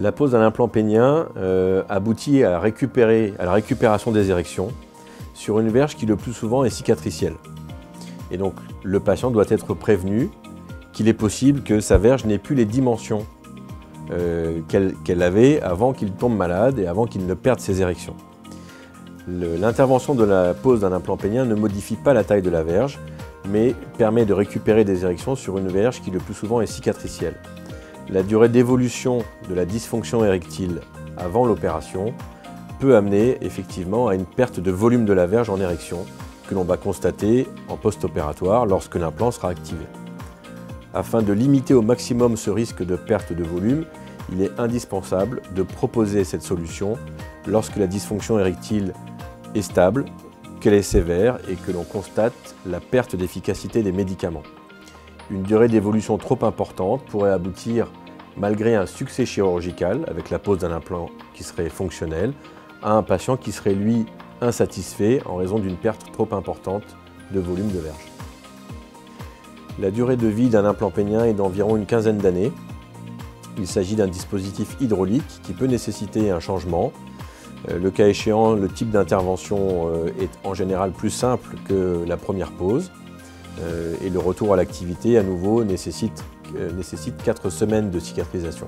La pose d'un implant pénien aboutit à la récupération des érections sur une verge qui le plus souvent est cicatricielle. Et donc le patient doit être prévenu qu'il est possible que sa verge n'ait plus les dimensions qu'elle avait avant qu'il tombe malade et avant qu'il ne perde ses érections. L'intervention de la pose d'un implant pénien ne modifie pas la taille de la verge, mais permet de récupérer des érections sur une verge qui le plus souvent est cicatricielle. La durée d'évolution de la dysfonction érectile avant l'opération peut amener effectivement à une perte de volume de la verge en érection que l'on va constater en post-opératoire lorsque l'implant sera activé. Afin de limiter au maximum ce risque de perte de volume, il est indispensable de proposer cette solution lorsque la dysfonction érectile est stable, qu'elle est sévère et que l'on constate la perte d'efficacité des médicaments. Une durée d'évolution trop importante pourrait aboutir, malgré un succès chirurgical avec la pose d'un implant qui serait fonctionnel, à un patient qui serait lui insatisfait en raison d'une perte trop importante de volume de verge. La durée de vie d'un implant pénien est d'environ une quinzaine d'années. Il s'agit d'un dispositif hydraulique qui peut nécessiter un changement. Le cas échéant, le type d'intervention est en général plus simple que la première pose. Et le retour à l'activité, à nouveau, nécessite 4 semaines de cicatrisation.